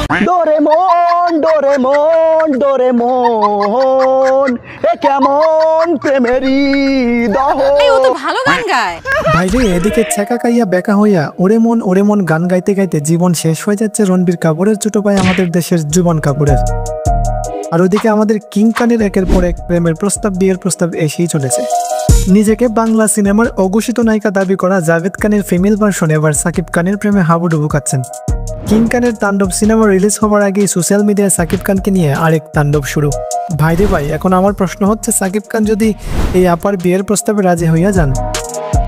Doraemon Doraemon Doraemon এ কেমন প্রেমেরই দহ। ও তো ভালো গান গায়। ভাইরে এদিকে ছেকা কাইয়া বেকা হইয়া ওরে মন গান গাইতে গাইতে জীবন শেষ হয়ে যাচ্ছে রণবীর কাপুরের ছোট ভাই আমাদের দেশের জীবন কাপুরের। আর ওদিকে আমাদের কিং খানের একের পর এক প্রেমের প্রস্তাব, বিয়ের প্রস্তাব এসেই চলেছে। নিজেকে বাংলা সিনেমার অঘোষিত নায়িকা দাবি করা জাভেদ খানের ফিমেল ভার্সন এবার সাকিব খানের প্রেমে হাবুডুবু খাচ্ছেন। কিং খানের তাণ্ডব সিনেমা রিলিজ হওয়ার আগেই সোশ্যাল মিডিয়ায় সাকিব খানকে নিয়ে আরেক তাণ্ডব শুরু। ভাইরে ভাই, এখন আমার প্রশ্ন হচ্ছে, সাকিব খান যদি এই আপার বিয়ের প্রস্তাবে রাজি হইয়া যান,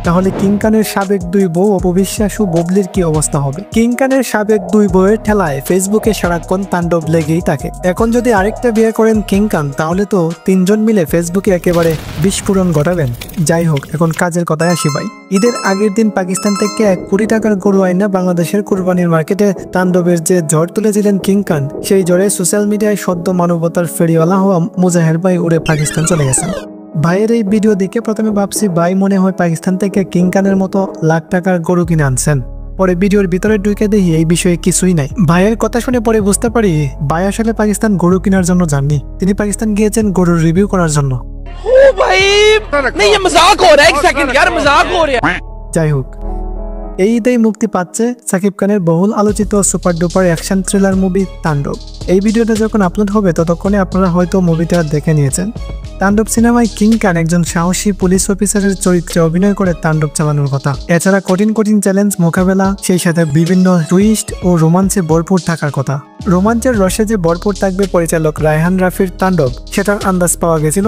তাহলে কিং খানের সাবেক দুই বউ অপবিশ্বাস ও ববলির কি অবস্থা হবে? কিং খানের সাবেক দুই বউয়ের ঠেলায় ফেসবুকে সারাক্ষণ তাণ্ডব লেগেই থাকে। এখন যদি আরেকটা বিয়ে করেন কিং খান, তাহলে তো তিনজন মিলে ফেসবুকে একেবারে বিস্ফোরণ ঘটাবেন। যাই হোক, এখন কাজের কথায় আসি ভাই। ঈদের আগের দিন পাকিস্তান থেকে 1 কোটি টাকার গরু আইনা বাংলাদেশের কুরবানির মার্কেটে তাণ্ডবের যে ঝড় তুলেছিলেন কিং খান, সেই ঝড়ে সোশ্যাল মিডিয়ায় সদ্য মানবতার ফেরিওয়ালা হওয়া মুজাহের ভাই উড়ে পাকিস্তান চলে গেছেন। ভাইয়ের এই ভিডিও দেখে প্রথমে ভাবছি ভাই মনে হয় পাকিস্তান থেকে কিং খানের মতো লাখ টাকার গরু কিনে আনছেন। পরে ভিডিওর ভিতরে ঢুকে দেখি এই বিষয়ে কিছুই নাই। ভাইয়ের কথা শুনে পরে বুঝতে পারি ভাই আসলে পাকিস্তান গরু কেনার জন্য যাননি, তিনি পাকিস্তান গিয়েছেন গরুর রিভিউ করার জন্য। যাই হোক, এই ঈদেই মুক্তি পাচ্ছে সাকিব খানের বহুল আলোচিত super duper action thriller movie তাণ্ডব। এই ভিডিওটা যখন আপলোড হবে ততক্ষণে আপনারা হয়তো মুভিটা দেখে নিয়েছেন। তাণ্ডব সিনেমায় কিং খান একজন সাহসী পুলিশ অফিসারের চরিত্রে অভিনয় করে তাণ্ডব চালানোর কথা। এছাড়া কঠিন কঠিন চ্যালেঞ্জ মোকাবেলা, সেই সাথে বিভিন্ন টুইস্ট ও রোমাঞ্চে ভরপুর থাকার কথা। রোমাঞ্চের রসে যে ভরপুর থাকবে পরিচালক রায়হান রাফির তাণ্ডব, সেটার আন্দাজ পাওয়া গেছিল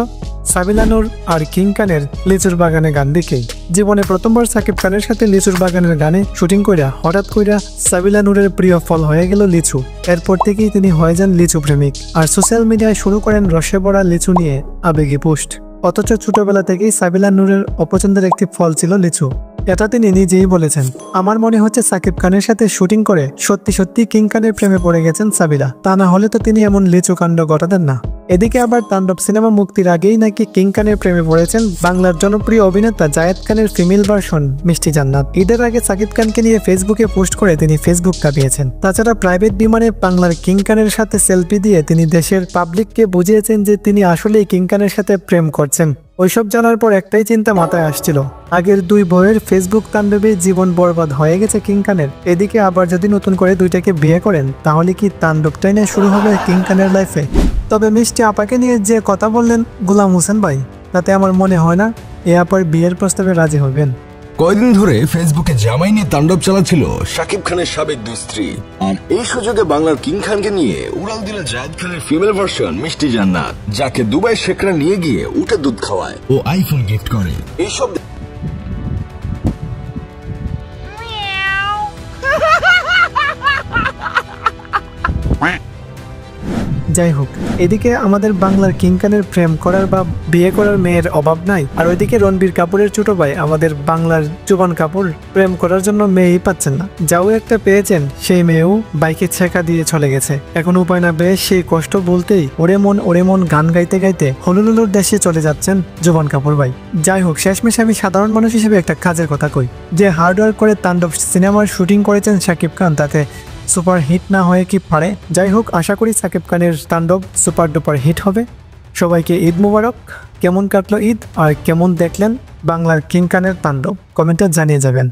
সাবিলা নূর আর কিং খানের লিচুর বাগানে গান দেখেই। জীবনে প্রথমবার সাকিব খানের সাথে লিচুর বাগানের গানে শুটিং কইরা হঠাৎ কইরা সাবিলা নূরের প্রিয় ফল হয়ে গেল লিচু। এরপর থেকেই তিনি হয়ে যান লিচু প্রেমিক, আর সোশ্যাল মিডিয়ায় শুরু করেন রসে ভরা লিচু নিয়ে আবেগী পোস্ট। অথচ ছোটবেলা থেকেই সাবিলা নূরের অপছন্দের একটি ফল ছিল লিচু, এটা তিনি নিজেই বলেছেন। আমার মনে হচ্ছে সাকিব খানের সাথে শুটিং করে সত্যি সত্যি কিং খানের প্রেমে পড়ে গেছেন সাবিলা, তা না হলে তো তিনি এমন লিচু কাণ্ড ঘটাতেন না। এদিকে আবার তাণ্ডব সিনেমা মুক্তির আগেই নাকি কিং খানের প্রেমে পড়েছেন বাংলার জনপ্রিয় অভিনেতা জায়েদ খানের ফিমেল ভার্সন মিষ্টি জান্নাত। ঈদের আগে সাকিব খানকে নিয়ে ফেসবুকে পোস্ট করে তিনি ফেসবুক কাঁপিয়েছেন। তাছাড়া প্রাইভেট বিমানে বাংলার কিং খানের সাথে সেলফি দিয়ে তিনি দেশের পাবলিককে বুঝিয়েছেন যে তিনি আসলেই কিং খানের সাথে প্রেম করছেন। ওইসব জানার পর একটাই চিন্তা মাথায় আসছিল, আগের দুই বউয়ের ফেসবুক তাণ্ডবে জীবন বরবাদ হয়ে গেছে কিং খানের। এদিকে আবার যদি নতুন করে দুইটাকে বিয়ে করেন, তাহলে কি তাণ্ডবটাই না শুরু হবে কিং খানের লাইফে? তবে মিষ্টি আপাকে নিয়ে যে কথা বললেন গোলাম হোসেন ভাই, তাতে আমার মনে হয় না এ আপার বিয়ের প্রস্তাবে রাজি হবেন। কয়েকদিন ধরে ফেসবুকে জামাই নিয়ে তাণ্ডব চালাচ্ছিল শাকিব খানের সাবেক দুই স্ত্রী, আর এই সুযোগে বাংলার কিং খানকে নিয়ে উড়াল দিল জায়েদ খানের ফিমেল ভার্সন মিষ্টি জান্নাত, যাকে দুবাই শেখরা নিয়ে গিয়ে উঠে দুধ খাওয়ায় ও আইফোন গিফট করে। এইসব যাই হোক, এদিকে আমাদের বাংলার কিং খানের প্রেম করার বা বিয়ে করার মেয়ের অভাব নাই, আর ওইদিকে রণবীর কাপুরের ছোট ভাই আমাদের বাংলার জীবন কাপুর প্রেম করার জন্য মেয়েই পাচ্ছেন না। যাও একটা পেয়েছেন, সেই মেয়েও বাইকে ছেঁকা দিয়ে চলে গেছে। এখন উপায় না পেয়ে সেই কষ্ট বলতেই ওরে মন গান গাইতে গাইতে হলুলুলুর দেশে চলে যাচ্ছেন জীবন কাপুর ভাই। যাই হোক, শেষমেশ আমি সাধারণ মানুষ হিসেবে একটা কাজের কথা কই, যে হার্ডওয়ার্ক করে তাণ্ডব সিনেমার শুটিং করেছেন শাকিব খান, তাতে সুপার হিট না হয়ে কি পারে? যাই হোক, আশা করি সাকিব খানের তাণ্ডব সুপার ডুপার হিট হবে। সবাইকে ঈদ মুবারক। কেমন কাটলো ঈদ, আর কেমন দেখলেন বাংলার কিং খানের তাণ্ডব, কমেন্টে জানিয়ে যাবেন।